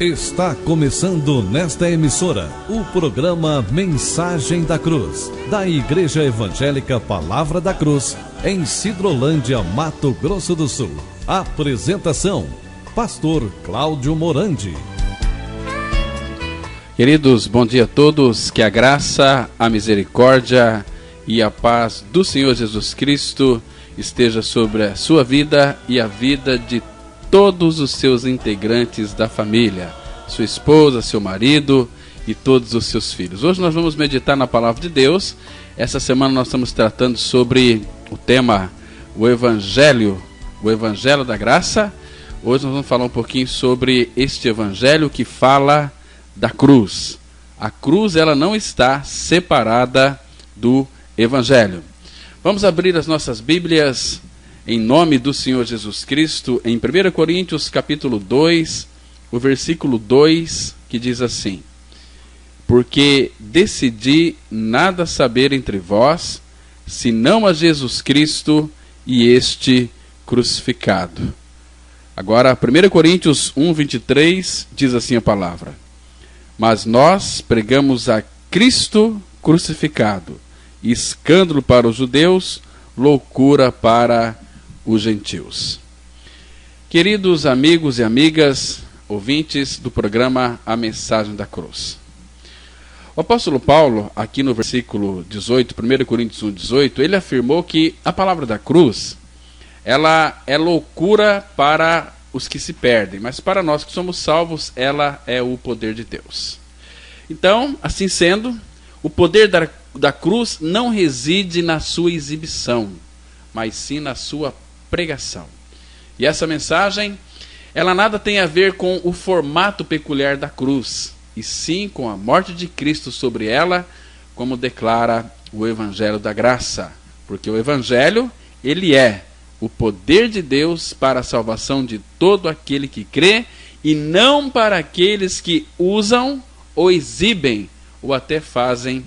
Está começando nesta emissora o programa Mensagem da Cruz, da Igreja Evangélica Palavra da Cruz, em Sidrolândia, Mato Grosso do Sul. Apresentação, Pastor Cláudio Morandi. Queridos, bom dia a todos, que a graça, a misericórdia e a paz do Senhor Jesus Cristo esteja sobre a sua vida e a vida de todos os seus integrantes da família, sua esposa, seu marido e todos os seus filhos. Hoje nós vamos meditar na Palavra de Deus. Essa semana nós estamos tratando sobre o tema o Evangelho da Graça. Hoje nós vamos falar um pouquinho sobre este Evangelho que fala da cruz. A cruz, ela não está separada do Evangelho. Vamos abrir as nossas Bíblias em nome do Senhor Jesus Cristo, em 1 Coríntios capítulo 2, o versículo 2, que diz assim: porque decidi nada saber entre vós, senão a Jesus Cristo e este crucificado. Agora, 1 Coríntios 1, 23, diz assim a palavra: mas nós pregamos a Cristo crucificado, escândalo para os judeus, loucura para os gentios. Queridos amigos e amigas, ouvintes do programa A Mensagem da Cruz. O apóstolo Paulo, aqui no versículo 18, 1 Coríntios 1, 18, ele afirmou que a palavra da cruz, ela é loucura para os que se perdem, mas para nós que somos salvos, ela é o poder de Deus. Então, assim sendo, o poder da cruz não reside na sua exibição, mas sim na sua pregação. E essa mensagem, ela nada tem a ver com o formato peculiar da cruz, e sim com a morte de Cristo sobre ela, como declara o Evangelho da Graça. Porque o Evangelho, ele é o poder de Deus para a salvação de todo aquele que crê, e não para aqueles que usam ou exibem ou até fazem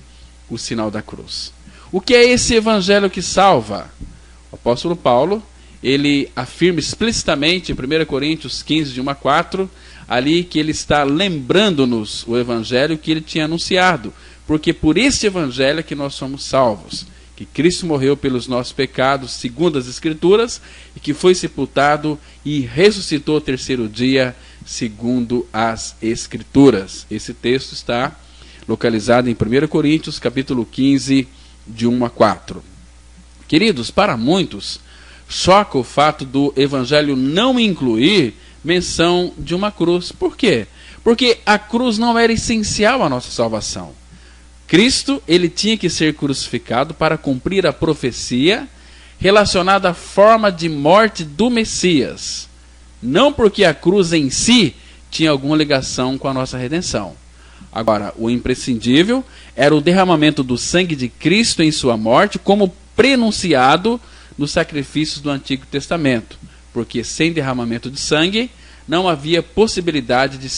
o sinal da cruz. O que é esse Evangelho que salva? O apóstolo Paulo, ele afirma explicitamente em 1 Coríntios 15, de 1 a 4, ali que ele está lembrando-nos o Evangelho que ele tinha anunciado, porque por este Evangelho é que nós somos salvos, que Cristo morreu pelos nossos pecados, segundo as Escrituras, e que foi sepultado e ressuscitou ao terceiro dia, segundo as Escrituras. Esse texto está localizado em 1 Coríntios, capítulo 15, de 1 a 4. Queridos, para muitos, choca o fato do Evangelho não incluir menção de uma cruz. Por quê? Porque a cruz não era essencial à nossa salvação. Cristo, ele tinha que ser crucificado para cumprir a profecia relacionada à forma de morte do Messias, não porque a cruz em si tinha alguma ligação com a nossa redenção. Agora, o imprescindível era o derramamento do sangue de Cristo em sua morte, como prenunciado nos sacrifícios do Antigo Testamento, porque sem derramamento de sangue não havia possibilidade de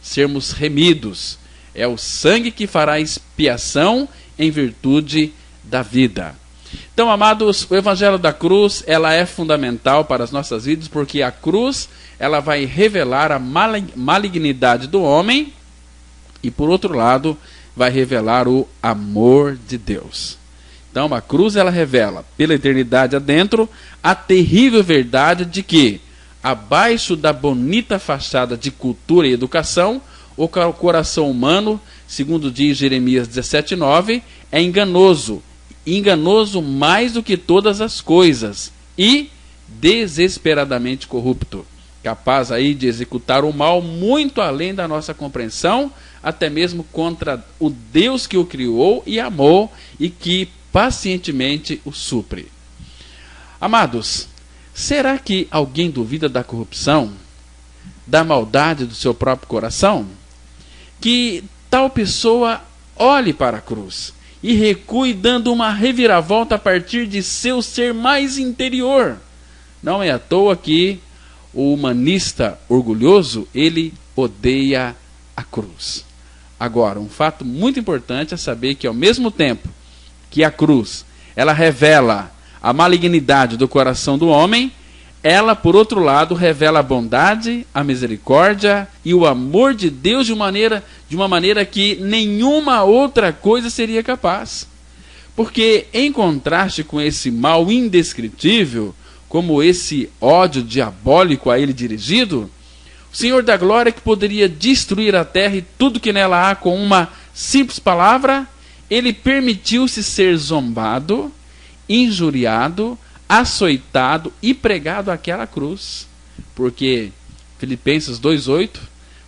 sermos remidos. É o sangue que fará expiação em virtude da vida. Então, amados, o Evangelho da Cruz, ela é fundamental para as nossas vidas, porque a cruz, ela vai revelar a malignidade do homem e, por outro lado, vai revelar o amor de Deus. Então, a cruz, ela revela, pela eternidade adentro, a terrível verdade de que, abaixo da bonita fachada de cultura e educação, o coração humano, segundo diz Jeremias 17:9, é enganoso mais do que todas as coisas, e desesperadamente corrupto, capaz aí de executar o mal muito além da nossa compreensão, até mesmo contra o Deus que o criou e amou, e que pacientemente o supre. Amados, será que alguém duvida da corrupção, da maldade do seu próprio coração? Que tal pessoa olhe para a cruz e recue dando uma reviravolta a partir de seu ser mais interior. Não é à toa que o humanista orgulhoso, ele odeia a cruz. Agora, um fato muito importante é saber que, ao mesmo tempo que a cruz, ela revela a malignidade do coração do homem, ela, por outro lado, revela a bondade, a misericórdia e o amor de Deus de uma maneira que nenhuma outra coisa seria capaz. Porque, em contraste com esse mal indescritível, como esse ódio diabólico a ele dirigido, o Senhor da Glória, que poderia destruir a terra e tudo que nela há com uma simples palavra, ele permitiu-se ser zombado, injuriado, açoitado e pregado àquela cruz. Porque Filipenses 2,8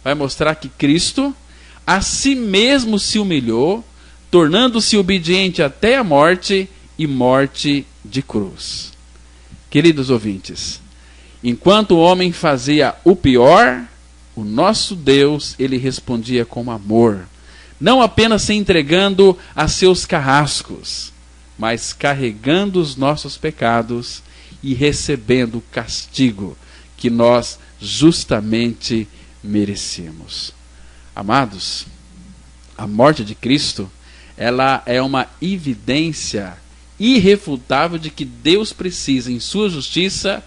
vai mostrar que Cristo a si mesmo se humilhou, tornando-se obediente até a morte e morte de cruz. Queridos ouvintes, enquanto o homem fazia o pior, o nosso Deus, ele respondia com amor, não apenas se entregando a seus carrascos, mas carregando os nossos pecados e recebendo o castigo que nós justamente merecemos. Amados, a morte de Cristo, ela é uma evidência irrefutável de que Deus precisa, em sua justiça,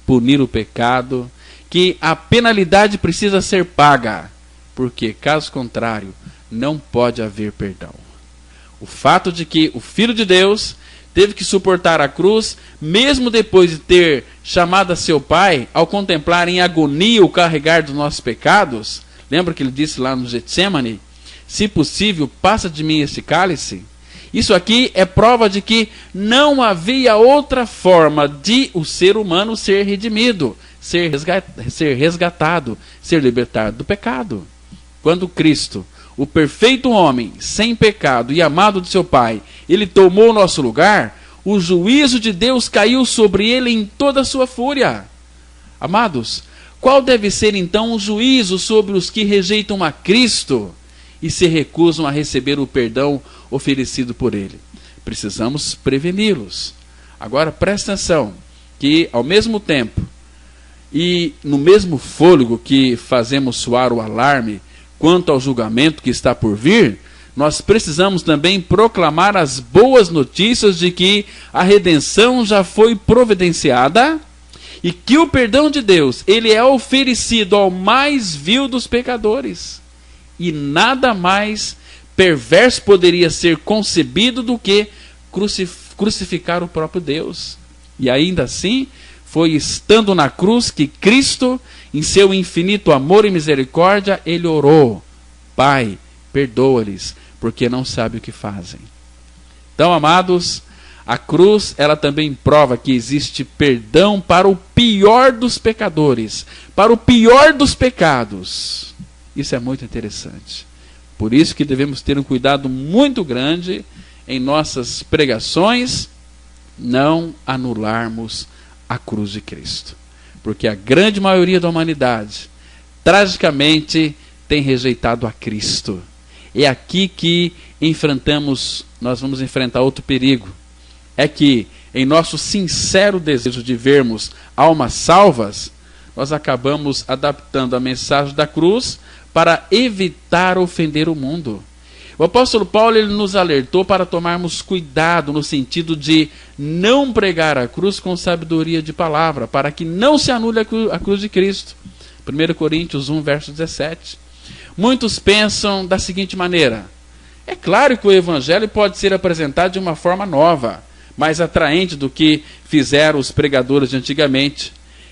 punir o pecado, que a penalidade precisa ser paga, porque, caso contrário, não pode haver perdão. O fato de que o Filho de Deus teve que suportar a cruz, mesmo depois de ter chamado a seu Pai, ao contemplar em agonia o carregar dos nossos pecados, lembra que ele disse lá no Getsemane, se possível, passa de mim este cálice? Isso aqui é prova de que não havia outra forma de o ser humano ser redimido, ser resgatado, ser libertado do pecado. Quando Cristo, o perfeito homem, sem pecado e amado de seu Pai, ele tomou o nosso lugar, o juízo de Deus caiu sobre ele em toda a sua fúria. Amados, qual deve ser então o juízo sobre os que rejeitam a Cristo e se recusam a receber o perdão oferecido por ele? Precisamos preveni-los. Agora presta atenção, que ao mesmo tempo e no mesmo fôlego que fazemos soar o alarme quanto ao julgamento que está por vir, nós precisamos também proclamar as boas notícias de que a redenção já foi providenciada e que o perdão de Deus, ele é oferecido ao mais vil dos pecadores. E nada mais perverso poderia ser concebido do que crucificar o próprio Deus. E ainda assim, foi estando na cruz que Cristo, em seu infinito amor e misericórdia, ele orou: Pai, perdoa-lhes, porque não sabem o que fazem. Então, amados, a cruz, ela também prova que existe perdão para o pior dos pecadores, para o pior dos pecados. Isso é muito interessante. Por isso que devemos ter um cuidado muito grande em nossas pregações, não anularmos a cruz de Cristo. Porque a grande maioria da humanidade, tragicamente, tem rejeitado a Cristo. É aqui que nós vamos enfrentar outro perigo. É que, em nosso sincero desejo de vermos almas salvas, nós acabamos adaptando a mensagem da cruz para evitar ofender o mundo. O apóstolo Paulo, ele nos alertou para tomarmos cuidado no sentido de não pregar a cruz com sabedoria de palavra, para que não se anule a cruz de Cristo. 1 Coríntios 1, verso 17. Muitos pensam da seguinte maneira: é claro que o evangelho pode ser apresentado de uma forma nova, mais atraente do que fizeram os pregadores de antigamente.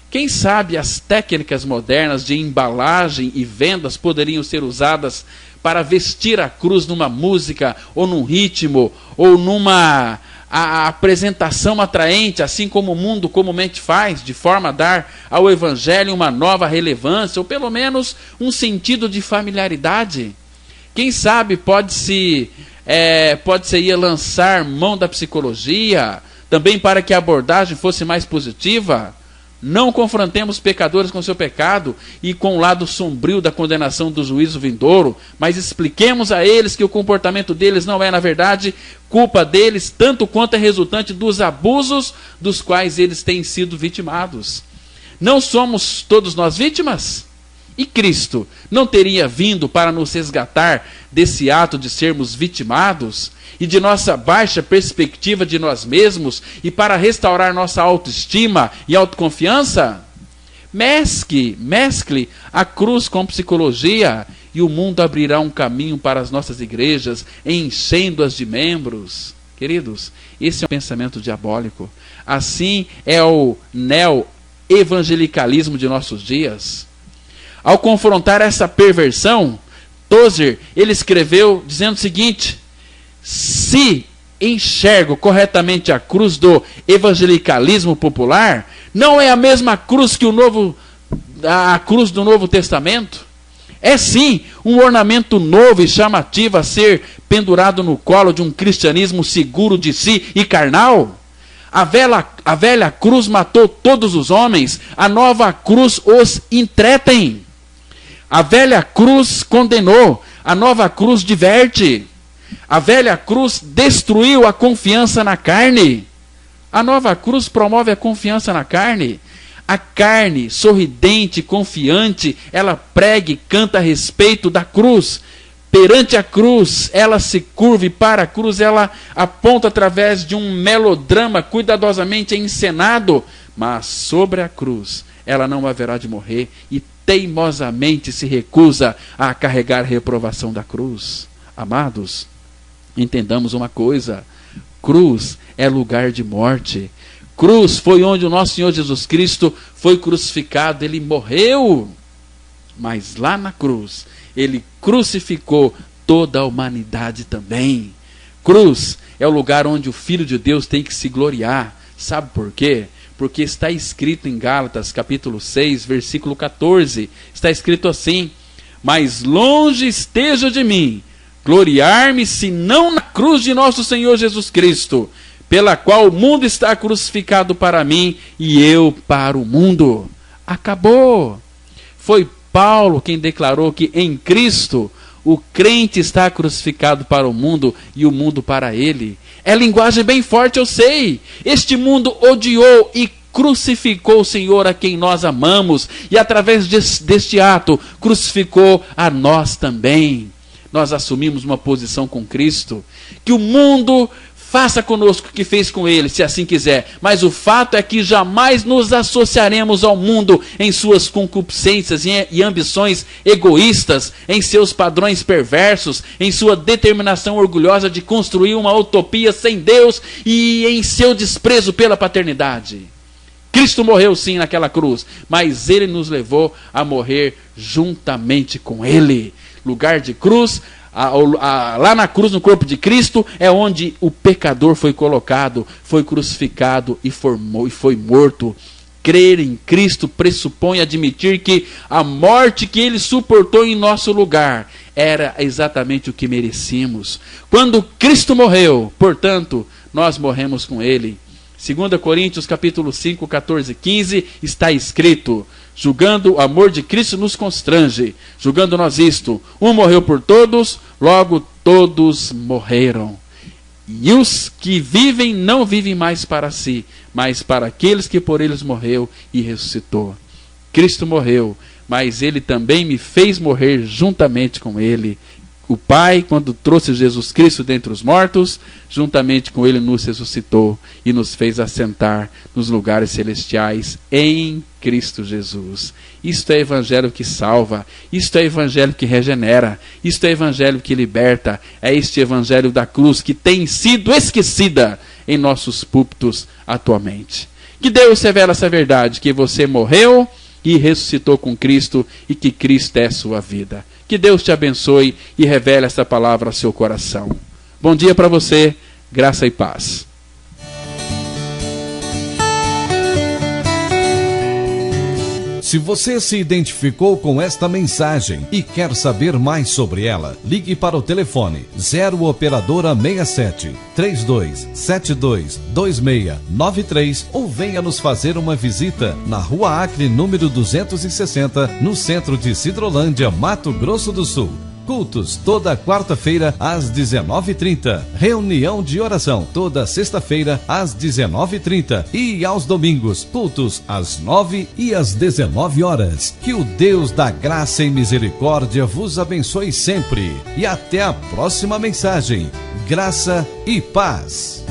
Quem sabe as técnicas modernas de embalagem e vendas poderiam ser usadas para vestir a cruz numa música, ou num ritmo, ou numa apresentação atraente, assim como o mundo comumente faz, de forma a dar ao evangelho uma nova relevância, ou pelo menos um sentido de familiaridade. Quem sabe pode-se lançar mão da psicologia, também para que a abordagem fosse mais positiva. Não confrontemos pecadores com seu pecado e com o lado sombrio da condenação do juízo vindouro, mas expliquemos a eles que o comportamento deles não é, na verdade, culpa deles, tanto quanto é resultante dos abusos dos quais eles têm sido vitimados. Não somos todos nós vítimas? E Cristo não teria vindo para nos resgatar desse ato de sermos vitimados e de nossa baixa perspectiva de nós mesmos e para restaurar nossa autoestima e autoconfiança? Mescle a cruz com psicologia e o mundo abrirá um caminho para as nossas igrejas, enchendo-as de membros. Queridos, esse é um pensamento diabólico. Assim é o neo-evangelicalismo de nossos dias. Ao confrontar essa perversão, Tozer, ele escreveu dizendo o seguinte: se enxergo corretamente a cruz do evangelicalismo popular, não é a mesma cruz que a cruz do Novo Testamento? É sim um ornamento novo e chamativo a ser pendurado no colo de um cristianismo seguro de si e carnal? A velha cruz matou todos os homens, a nova cruz os entretém. A velha cruz condenou, a nova cruz diverte. A velha cruz destruiu a confiança na carne. A nova cruz promove a confiança na carne. A carne, sorridente, confiante, ela prega e canta a respeito da cruz. Perante a cruz, ela se curva, e para a cruz ela aponta através de um melodrama cuidadosamente encenado. Mas sobre a cruz, ela não haverá de morrer e teimosamente se recusa a carregar a reprovação da cruz. Amados, entendamos uma coisa: cruz é lugar de morte. Cruz foi onde o nosso Senhor Jesus Cristo foi crucificado. Ele morreu, mas lá na cruz ele crucificou toda a humanidade também. Cruz é o lugar onde o Filho de Deus tem que se gloriar. Sabe por quê? Porque está escrito em Gálatas capítulo 6, versículo 14. Está escrito assim: mas longe esteja de mim gloriar-me, senão na cruz de nosso Senhor Jesus Cristo, pela qual o mundo está crucificado para mim e eu para o mundo. Acabou. Foi Paulo quem declarou que em Cristo o crente está crucificado para o mundo e o mundo para ele. É linguagem bem forte, eu sei. Este mundo odiou e crucificou o Senhor a quem nós amamos, e através deste ato crucificou a nós também. Nós assumimos uma posição com Cristo. Que o mundo faça conosco o que fez com ele, se assim quiser. Mas o fato é que jamais nos associaremos ao mundo em suas concupiscências e ambições egoístas, em seus padrões perversos, em sua determinação orgulhosa de construir uma utopia sem Deus e em seu desprezo pela paternidade. Cristo morreu sim naquela cruz, mas ele nos levou a morrer juntamente com ele. Lugar de cruz, lá na cruz, no corpo de Cristo, é onde o pecador foi colocado, foi crucificado e foi morto. Crer em Cristo pressupõe admitir que a morte que ele suportou em nosso lugar era exatamente o que merecíamos. Quando Cristo morreu, portanto, nós morremos com ele. 2 Coríntios capítulo 5, 14 e 15 está escrito: julgando o amor de Cristo nos constrange, julgando nós isto: um morreu por todos, logo todos morreram. E os que vivem não vivem mais para si, mas para aqueles que por eles morreu e ressuscitou. Cristo morreu, mas ele também me fez morrer juntamente com ele. O Pai, quando trouxe Jesus Cristo dentre os mortos, juntamente com ele nos ressuscitou e nos fez assentar nos lugares celestiais em Cristo Jesus. Isto é evangelho que salva, isto é evangelho que regenera, isto é evangelho que liberta, é este evangelho da cruz que tem sido esquecida em nossos púlpitos atualmente. Que Deus revela essa verdade, que você morreu e ressuscitou com Cristo e que Cristo é sua vida. Que Deus te abençoe e revele essa palavra ao seu coração. Bom dia para você, graça e paz. Se você se identificou com esta mensagem e quer saber mais sobre ela, ligue para o telefone 0 operadora 67 3272 2693 ou venha nos fazer uma visita na Rua Acre, número 260, no centro de Sidrolândia, Mato Grosso do Sul. Cultos toda quarta-feira às 19h30. Reunião de oração toda sexta-feira às 19h30 e aos domingos, cultos às 9h e às 19h. Que o Deus da graça e misericórdia vos abençoe sempre. E até a próxima mensagem. Graça e paz.